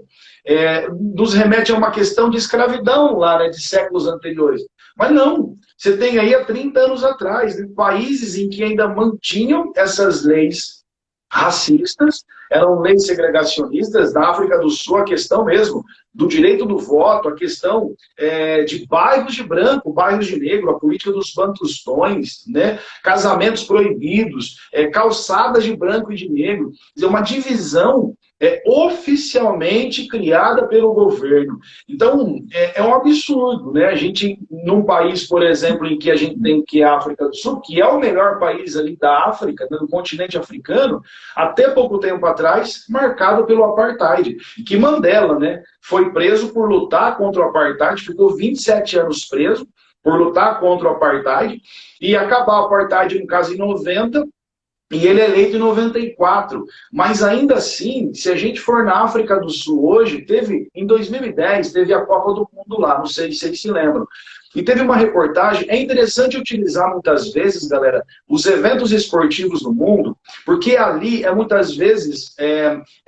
nos remete a uma questão de escravidão lá, né, de séculos anteriores. Mas não, você tem aí há 30 anos atrás, né, países em que ainda mantinham essas leis racistas, eram leis segregacionistas. Da África do Sul, a questão mesmo do direito do voto, a questão de bairros de branco, bairros de negro, a política dos bantustões, né? Casamentos proibidos, calçadas de branco e de negro. Quer dizer, uma divisão oficialmente criada pelo governo. Então, é um absurdo, né? A gente, num país, por exemplo, em que a gente tem que é a África do Sul, que é o melhor país ali da África, no continente africano, até pouco tempo atrás, marcado pelo apartheid. E que Mandela, né, foi preso por lutar contra o apartheid, ficou 27 anos preso por lutar contra o apartheid, e acabar o apartheid, no caso, em 90, e ele é eleito em 94. Mas ainda assim, se a gente for na África do Sul hoje, em 2010, teve a Copa do Mundo lá, não sei se vocês se lembram. E teve uma reportagem, é interessante utilizar muitas vezes, galera, os eventos esportivos no mundo, porque ali muitas vezes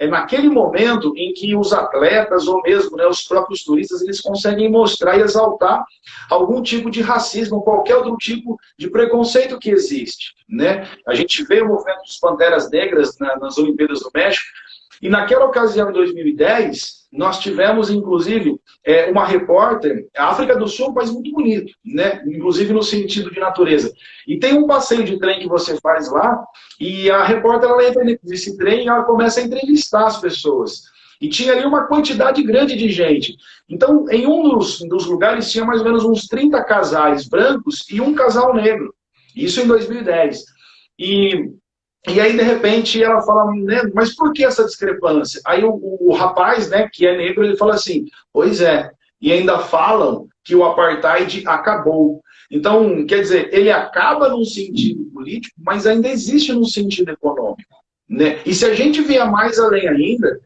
naquele momento em que os atletas ou mesmo, né, os próprios turistas, eles conseguem mostrar e exaltar algum tipo de racismo, qualquer outro tipo de preconceito que existe, né? A gente vê o movimento dos Panteras Negras nas Olimpíadas do México, e naquela ocasião, em 2010, nós tivemos, inclusive, uma repórter. A África do Sul é um país muito bonito, né? Inclusive no sentido de natureza. E tem um passeio de trem que você faz lá, e a repórter ela entra nesse trem e ela começa a entrevistar as pessoas. E tinha ali uma quantidade grande de gente. Então, em um dos lugares, tinha mais ou menos uns 30 casais brancos e um casal negro. Isso em 2010. E aí, de repente, ela fala, né, mas por que essa discrepância? Aí o rapaz, né, que é negro, ele fala assim, pois é, e ainda falam que o apartheid acabou. Então, quer dizer, ele acaba num sentido político, mas ainda existe num sentido econômico, né? E se a gente vier mais além ainda,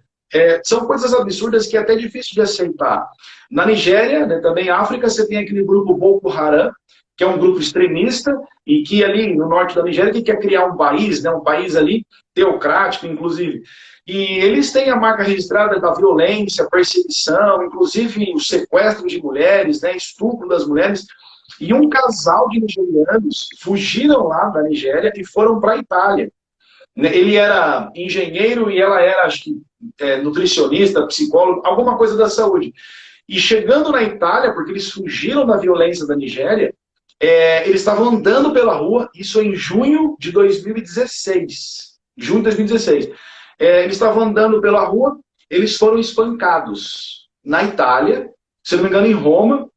são coisas absurdas que é até difícil de aceitar. Na Nigéria, né, também África, você tem aquele grupo Boko Haram, que é um grupo extremista, e que ali no norte da Nigéria que quer criar um país, né, um país ali teocrático, inclusive. E eles têm a marca registrada da violência, perseguição, inclusive o sequestro de mulheres, né, estupro das mulheres. E um casal de nigerianos fugiram lá da Nigéria e foram para a Itália. Ele era engenheiro e ela era, acho que, nutricionista, psicólogo, alguma coisa da saúde. E chegando na Itália, porque eles fugiram da violência da Nigéria, eles estavam andando pela rua, isso em junho de 2016. Junho de 2016. Eles estavam andando pela rua, eles foram espancados na Itália, se não me engano, em Roma,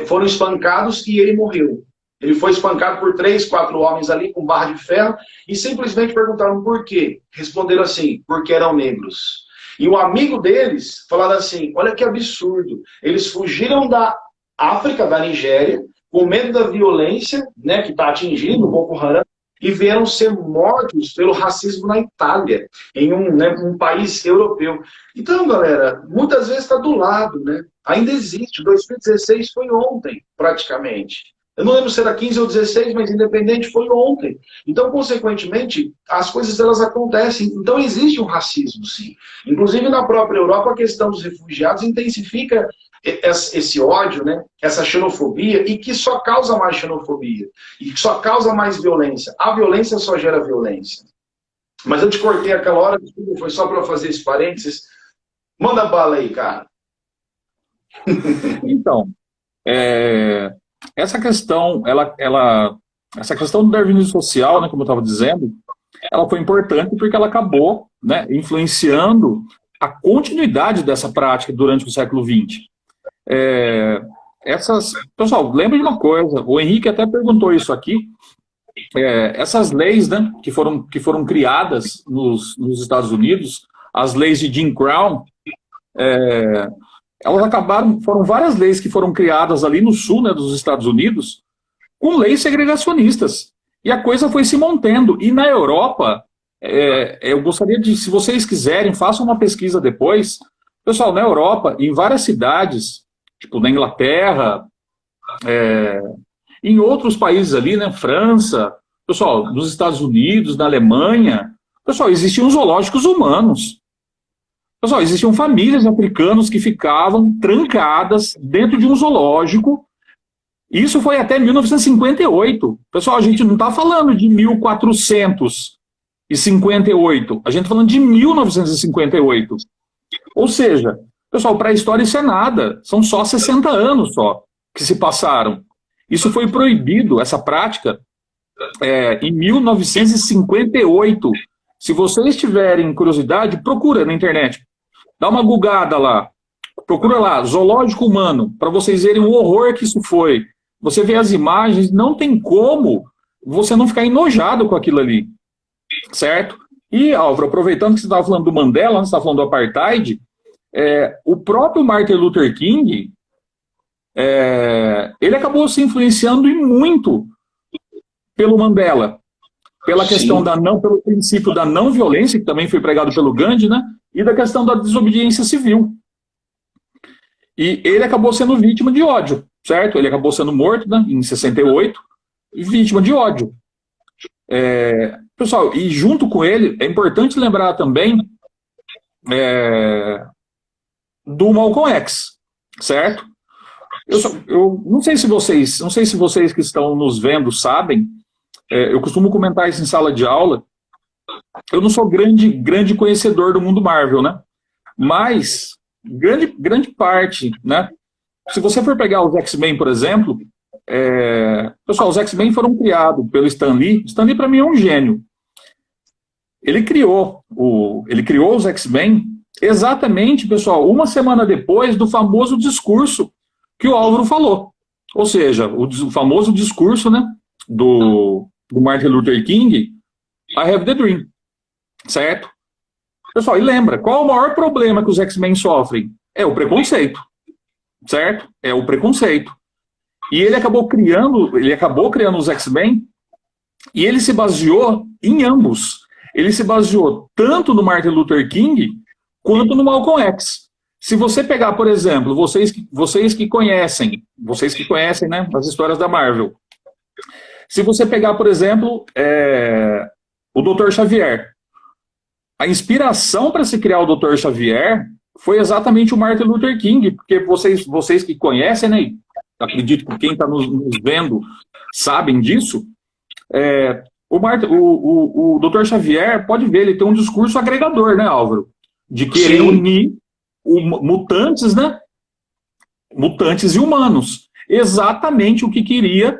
foram espancados e ele morreu. Ele foi espancado por 3, 4 homens ali com barra de ferro e simplesmente perguntaram por quê. Responderam assim, porque eram negros. E o amigo deles falaram assim, olha que absurdo, eles fugiram da África, da Nigéria, com medo da violência, né, que está atingindo o Boko Haram, e vieram ser mortos pelo racismo na Itália, em um país europeu. Então, galera, muitas vezes está do lado, né? Ainda existe. 2016 foi ontem, praticamente. Eu não lembro se era 15 ou 16, mas independente, foi ontem. Então, consequentemente, as coisas elas acontecem. Então, existe um racismo, sim. Inclusive, na própria Europa, a questão dos refugiados intensifica esse ódio, né? Essa xenofobia, e que só causa mais xenofobia. E que só causa mais violência. A violência só gera violência. Mas eu te cortei aquela hora, foi só para fazer esse parênteses. Manda bala aí, cara. Então, essa questão, essa questão do darwinismo social, né, como eu estava dizendo, ela foi importante porque ela acabou, né, influenciando a continuidade dessa prática durante o século XX. Pessoal, lembre de uma coisa, o Henrique até perguntou isso aqui, essas leis, né, que foram criadas nos Estados Unidos, as leis de Jim Crow, elas foram várias leis que foram criadas ali no sul, né, dos Estados Unidos, com leis segregacionistas. E a coisa foi se mantendo. E na Europa, eu gostaria de, se vocês quiserem, façam uma pesquisa depois. Pessoal, na Europa, em várias cidades, tipo na Inglaterra, em outros países ali, né, França, pessoal, nos Estados Unidos, na Alemanha, pessoal, existiam zoológicos humanos. Pessoal, existiam famílias africanas que ficavam trancadas dentro de um zoológico. Isso foi até 1958. Pessoal, a gente não está falando de 1458. A gente está falando de 1958. Ou seja, pessoal, para a história isso é nada. São só 60 anos só que se passaram. Isso foi proibido, essa prática, em 1958. Se vocês tiverem curiosidade, procura na internet. Dá uma googada lá. Procura lá, zoológico humano, para vocês verem o horror que isso foi. Você vê as imagens, não tem como você não ficar enojado com aquilo ali. Certo? E, Álvaro, aproveitando que você estava falando do Mandela, você estava falando do Apartheid, o próprio Martin Luther King, ele acabou se influenciando e muito pelo Mandela, pela questão pelo princípio da não violência, que também foi pregado pelo Gandhi, né? E da questão da desobediência civil. E ele acabou sendo vítima de ódio, certo? Ele acabou sendo morto, né, em 68, vítima de ódio. Pessoal, e junto com ele, é importante lembrar também do Malcolm X, certo? Eu não sei se vocês que estão nos vendo sabem, eu costumo comentar isso em sala de aula. Eu não sou grande conhecedor do mundo Marvel, né? Mas grande parte, né? Se você for pegar os X-Men, por exemplo, pessoal, os X-Men foram criados pelo Stan Lee. Stan Lee, para mim, é um gênio. Ele criou os X-Men exatamente, pessoal, uma semana depois do famoso discurso que o Álvaro falou. Ou seja, o famoso discurso, né, do Martin Luther King, I Have the Dream. Certo? Pessoal, e lembra, qual é o maior problema que os X-Men sofrem? É o preconceito. Certo? É o preconceito. E ele acabou criando os X-Men e ele se baseou em ambos. Ele se baseou tanto no Martin Luther King quanto no Malcolm X. Se você pegar, por exemplo, vocês que conhecem, né, as histórias da Marvel. Se você pegar, por exemplo, o Dr. Xavier. A inspiração para se criar o Dr. Xavier foi exatamente o Martin Luther King, porque vocês que conhecem, né, acredito que quem está nos vendo sabem disso, o Dr. Xavier, pode ver, ele tem um discurso agregador, né, Álvaro? De querer unir mutantes, né? Mutantes e humanos. Exatamente o que queria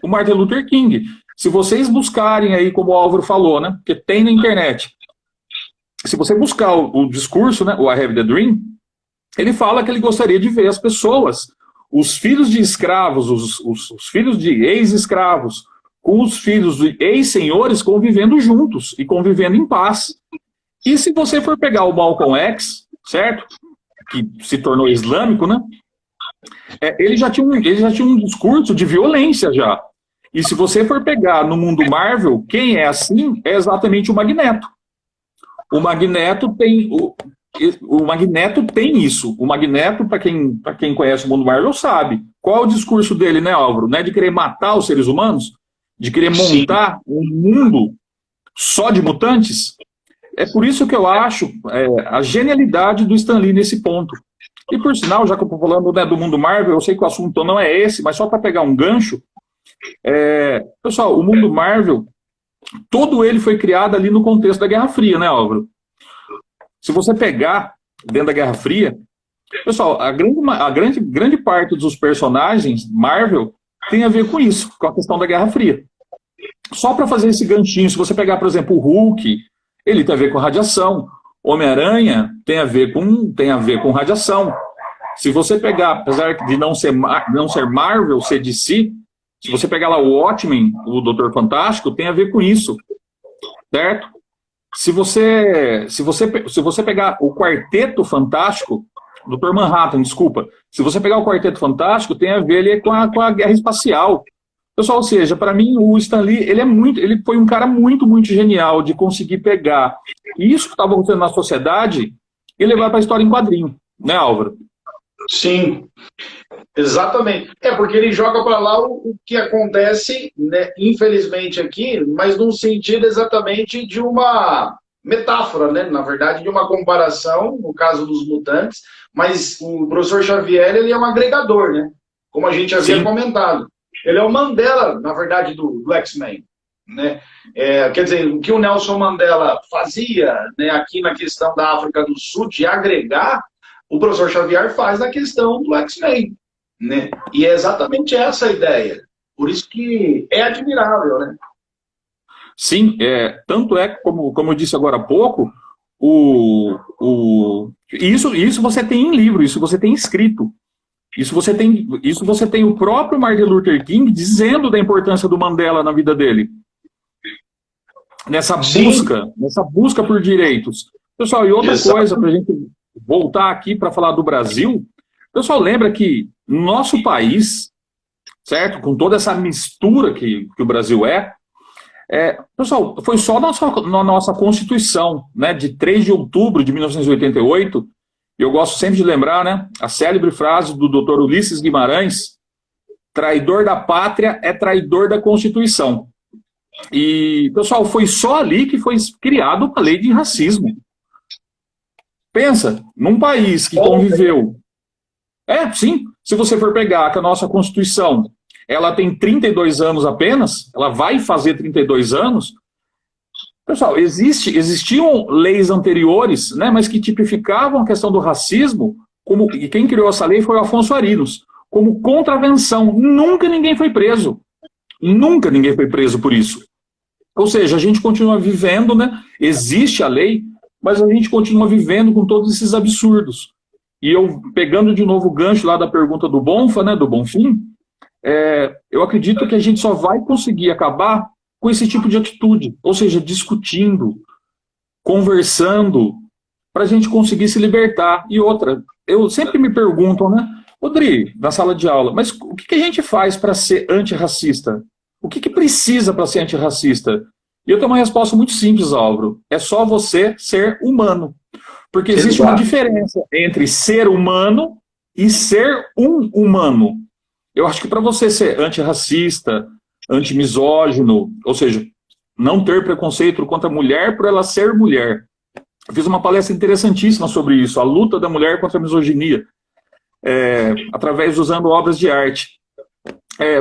o Martin Luther King. Se vocês buscarem aí, como o Álvaro falou, né? Porque tem na internet. Se você buscar o discurso, né, o I Have the Dream, ele fala que ele gostaria de ver as pessoas, os filhos de escravos, os filhos de ex-escravos, com os filhos de ex-senhores convivendo juntos e convivendo em paz. E se você for pegar o Malcolm X, certo? Que se tornou islâmico, né? Ele já tinha um discurso de violência já. E se você for pegar no mundo Marvel, quem é assim é exatamente o Magneto. O Magneto tem isso. O Magneto, para quem conhece o mundo Marvel, sabe. Qual é o discurso dele, né, Álvaro? Não é de querer matar os seres humanos? De querer montar um mundo só de mutantes? É por isso que eu acho a genialidade do Stan Lee nesse ponto. E por sinal, já que eu estou falando, né, do mundo Marvel, eu sei que o assunto não é esse, mas só para pegar um gancho, pessoal, o mundo Marvel, todo ele foi criado ali no contexto da Guerra Fria, né, Álvaro? Se você pegar dentro da Guerra Fria. Pessoal, grande parte dos personagens Marvel tem a ver com isso, com a questão da Guerra Fria. Só para fazer esse ganchinho, se você pegar, por exemplo, o Hulk, ele tem a ver com radiação. Homem-Aranha tem a ver com radiação. Se você pegar, apesar de não ser Marvel, ser DC, se você pegar lá o Watchmen, o Doutor Fantástico, tem a ver com isso, certo? Se você pegar o Quarteto Fantástico, Dr. Manhattan, desculpa, se você pegar o Quarteto Fantástico, tem a ver ali com a guerra espacial. Pessoal, ou seja, para mim o Stan Lee, ele foi um cara muito, muito genial de conseguir pegar isso que estava acontecendo na sociedade e levar para a história em quadrinho, né, Álvaro? Sim, exatamente. Porque ele joga para lá o que acontece, né, infelizmente aqui, mas num sentido exatamente de uma metáfora, né? Na verdade, de uma comparação, no caso dos mutantes, mas o professor Xavier, ele é um agregador, né? Como a gente havia comentado. Ele é o Mandela, na verdade, do X-Men, né? Quer dizer, o que o Nelson Mandela fazia, né, aqui na questão da África do Sul, de agregar, o professor Xavier faz na questão do X-Men, né? E é exatamente essa a ideia. Por isso que é admirável, né? Sim, tanto é, como eu disse agora há pouco, isso você tem em livro, isso você tem escrito. Isso você tem o próprio Martin Luther King dizendo da importância do Mandela na vida dele. Nessa busca por direitos. Pessoal, e outra coisa, para a gente voltar aqui para falar do Brasil, pessoal, lembra que nosso país, certo? Com toda essa mistura que o Brasil pessoal, foi só na nossa Constituição, né, de 3 de outubro de 1988, eu gosto sempre de lembrar, né, a célebre frase do Dr. Ulisses Guimarães: traidor da pátria é traidor da Constituição. E, pessoal, foi só ali que foi criada uma lei de racismo. Pensa, num país que conviveu... sim, se você for pegar que a nossa Constituição, ela tem 32 anos apenas, ela vai fazer 32 anos... Pessoal, existiam leis anteriores, né, mas que tipificavam a questão do racismo, e quem criou essa lei foi o Afonso Arinos, como contravenção. Nunca ninguém foi preso. Nunca ninguém foi preso por isso. Ou seja, a gente continua vivendo, né, existe a lei, mas a gente continua vivendo com todos esses absurdos. E eu, pegando de novo o gancho lá da pergunta do Bonfa, né, do Bonfim, eu acredito que a gente só vai conseguir acabar com esse tipo de atitude, ou seja, discutindo, conversando, para a gente conseguir se libertar. E outra, eu sempre me pergunto, né, Rodrigo, na sala de aula, mas o que a gente faz para ser antirracista? O que precisa para ser antirracista? E eu tenho uma resposta muito simples, Álvaro. É só você ser humano. Porque existe uma diferença entre ser humano e ser um humano. Eu acho que para você ser antirracista, antimisógino, ou seja, não ter preconceito contra a mulher por ela ser mulher. Eu fiz uma palestra interessantíssima sobre isso, a luta da mulher contra a misoginia, usando obras de arte.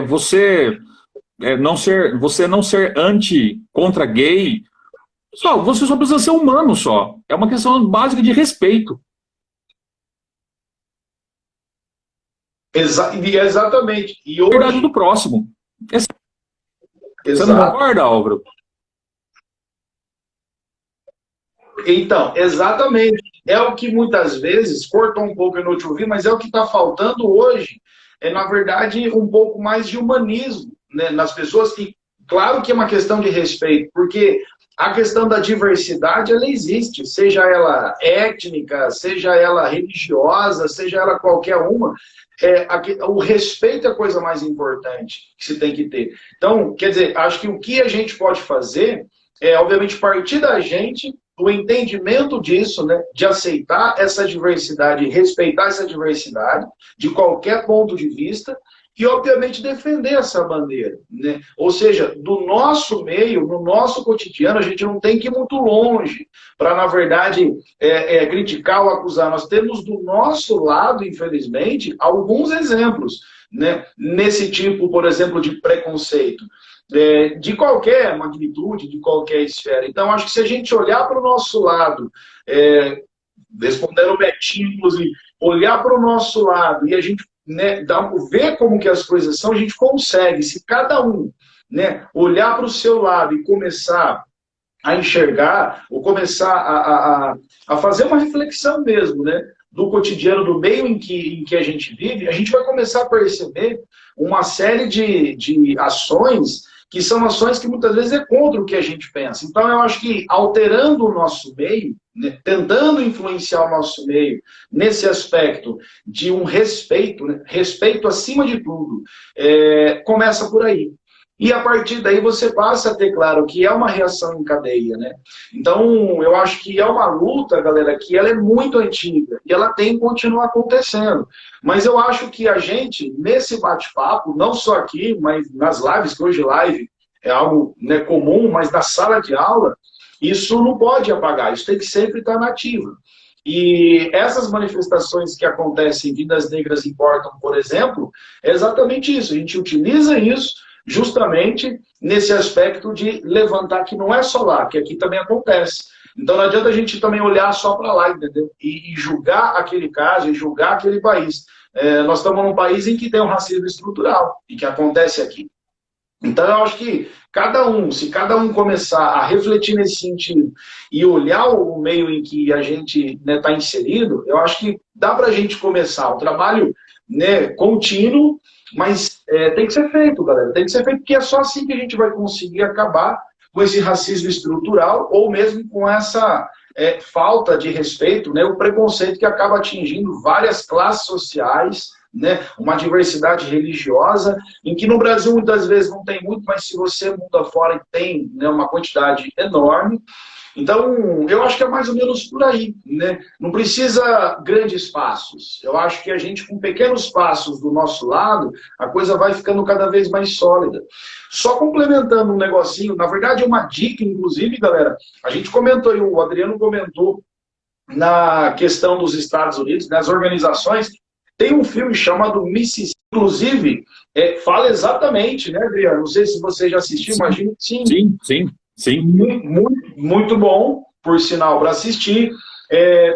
Você não ser contra gay, você só precisa ser humano só. É uma questão básica de respeito. Exatamente. E hoje... Verdade do próximo. Você não concorda, Álvaro? Então, exatamente. É o que muitas vezes, cortou um pouco, eu não te ouvi, mas é o que está faltando hoje. Na verdade, um pouco mais de humanismo, né, nas pessoas. E claro que é uma questão de respeito, porque a questão da diversidade, ela existe, seja ela étnica, seja ela religiosa, seja ela qualquer uma. O respeito é a coisa mais importante que se tem que ter. Então, quer dizer, acho que o que a gente pode fazer é, obviamente, partir da gente, do entendimento disso, né, de aceitar essa diversidade, respeitar essa diversidade, de qualquer ponto de vista, e, obviamente, defender essa bandeira, né? Ou seja, do nosso meio, no nosso cotidiano, a gente não tem que ir muito longe para, na verdade, criticar ou acusar. Nós temos do nosso lado, infelizmente, alguns exemplos, né? Nesse tipo, por exemplo, de preconceito, de qualquer magnitude, de qualquer esfera. Então, acho que se a gente olhar para o nosso lado, respondendo o Betinho, inclusive, olhar para o nosso lado e a gente, né, ver como que as coisas são, a gente consegue, se cada um, né, olhar para o seu lado e começar a enxergar, ou começar a fazer uma reflexão mesmo, né, do cotidiano, do meio em que a gente vive, a gente vai começar a perceber uma série de ações que são ações que muitas vezes é contra o que a gente pensa. Então, eu acho que alterando o nosso meio, né, tentando influenciar o nosso meio nesse aspecto de um respeito, né, respeito acima de tudo, começa por aí. E a partir daí você passa a ter claro que é uma reação em cadeia, né? Então, eu acho que é uma luta, galera, que ela é muito antiga e ela tem que continuar acontecendo. Mas eu acho que a gente, nesse bate-papo, não só aqui, mas nas lives, que hoje live é algo, né, comum, mas na sala de aula, isso não pode apagar, isso tem que sempre estar na ativa. E essas manifestações que acontecem em Vidas Negras Importam, por exemplo, é exatamente isso. A gente utiliza isso justamente nesse aspecto de levantar que não é só lá, que aqui também acontece. Então não adianta a gente também olhar só para lá, entendeu? E julgar aquele caso, e julgar aquele país. Nós estamos num país em que tem um racismo estrutural, e que acontece aqui. Então eu acho que se cada um começar a refletir nesse sentido e olhar o meio em que a gente, né, está inserido, eu acho que dá para a gente começar o trabalho, né, contínuo, mas tem que ser feito, galera. Tem que ser feito, porque é só assim que a gente vai conseguir acabar com esse racismo estrutural, ou mesmo com essa falta de respeito, né, o preconceito que acaba atingindo várias classes sociais, né, uma diversidade religiosa, em que no Brasil muitas vezes não tem muito, mas se você muda fora tem, né, uma quantidade enorme. Então, eu acho que é mais ou menos por aí, né? Não precisa grandes passos. Eu acho que a gente, com pequenos passos do nosso lado, a coisa vai ficando cada vez mais sólida. Só complementando um negocinho, na verdade é uma dica, inclusive, galera, a gente comentou, o Adriano comentou na questão dos Estados Unidos, nas organizações, tem um filme chamado Mississippi, inclusive, fala exatamente, né, Adriano? Não sei se você já assistiu, imagino que sim. Sim. Muito bom, por sinal, para assistir.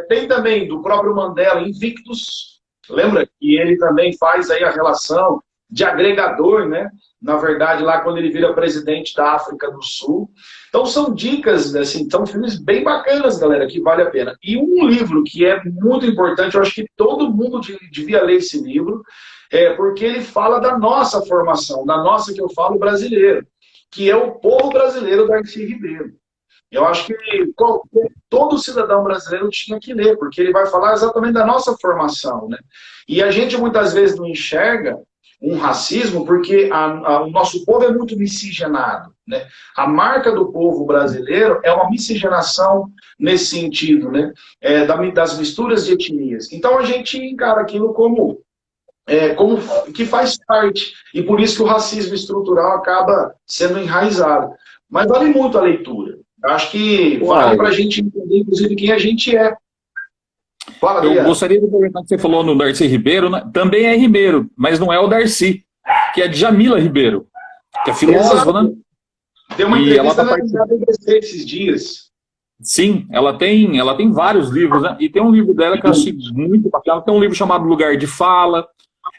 Tem também do próprio Mandela, Invictus. Lembra que ele também faz aí a relação de agregador, né? Na verdade, lá quando ele vira presidente da África do Sul. Então são dicas, assim, são filmes bem bacanas, galera, que vale a pena. E um livro que é muito importante, eu acho que todo mundo devia ler esse livro, porque ele fala da nossa formação, da nossa, que eu falo, brasileira, que é o Povo Brasileiro, da Darcy Ribeiro. Eu acho que todo cidadão brasileiro tinha que ler, porque ele vai falar exatamente da nossa formação, né? E a gente muitas vezes não enxerga um racismo porque o nosso povo é muito miscigenado, né? A marca do povo brasileiro é uma miscigenação nesse sentido, né? Das misturas de etnias. Então a gente encara aquilo como que faz parte, e por isso que o racismo estrutural acaba sendo enraizado. Mas vale muito a leitura. Eu acho que vale para a gente entender, inclusive, quem a gente é. Fala, eu gostaria de perguntar que você falou no Darcy Ribeiro, né? Também é Ribeiro, mas não é o Darcy, que é Djamila Ribeiro, que é filósofa, né? Deu uma entrevista na BBC esses dias. Sim, ela tem vários livros, né? E tem um livro dela que eu achei muito bacana. Tem um livro chamado Lugar de Fala.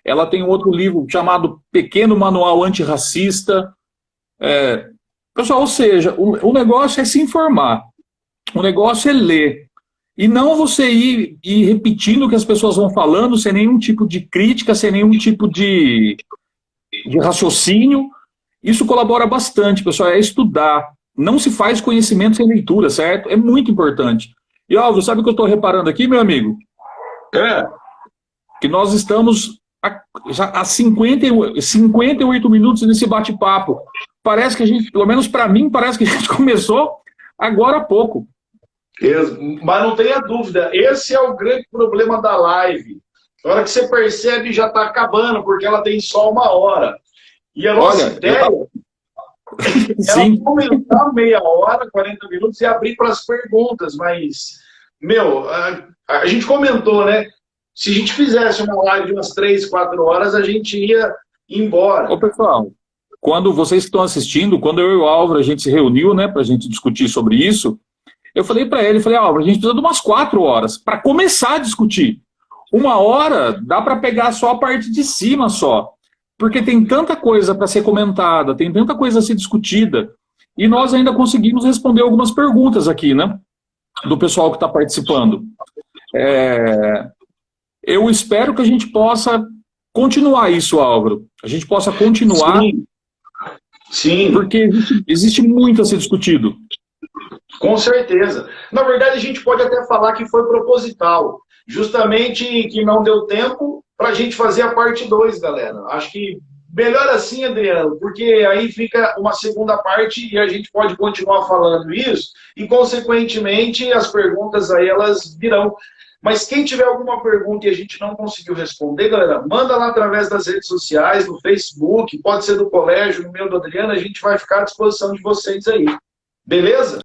Ela tem um outro livro chamado Pequeno Manual Antirracista. Pessoal, ou seja, o negócio é se informar. O negócio é ler. E não você ir repetindo o que as pessoas vão falando sem nenhum tipo de crítica, sem nenhum tipo de raciocínio. Isso colabora bastante, pessoal, é estudar. Não se faz conhecimento sem leitura, certo? É muito importante. E, Álvaro, sabe o que eu estou reparando aqui, meu amigo? Que nós estamos já há 58 minutos nesse bate-papo. Parece que a gente, pelo menos para mim, parece que a gente começou agora há pouco. Mas não tenha dúvida, esse é o grande problema da live. Na hora que você percebe, já está acabando, porque ela tem só 1 hora. E a nossa ideia é comentar meia hora, 40 minutos e abrir para as perguntas. Mas, a gente comentou, né? Se a gente fizesse uma live de umas 3, 4 horas, a gente ia embora. Ô, pessoal, quando vocês estão assistindo, quando eu e o Álvaro, a gente se reuniu, né, para a gente discutir sobre isso, Eu falei para ele, falei, Álvaro, a gente precisa de umas 4 horas para começar a discutir. 1 hora dá para pegar só a parte de cima só. Porque tem tanta coisa para ser comentada, tem tanta coisa a ser discutida, e nós ainda conseguimos responder algumas perguntas aqui, né? Do pessoal que está participando. Eu espero que a gente possa continuar isso, Álvaro. A gente possa continuar. Sim. Sim. Porque existe muito a ser discutido. Com certeza. Na verdade, a gente pode até falar que foi proposital. Justamente que não deu tempo para a gente fazer a parte 2, galera. Acho que melhor assim, Adriano, porque aí fica uma segunda parte e a gente pode continuar falando isso e, consequentemente, as perguntas aí elas virão. Mas quem tiver alguma pergunta e a gente não conseguiu responder, galera, manda lá através das redes sociais, no Facebook, pode ser do colégio, no meu do Adriano, a gente vai ficar à disposição de vocês aí. Beleza?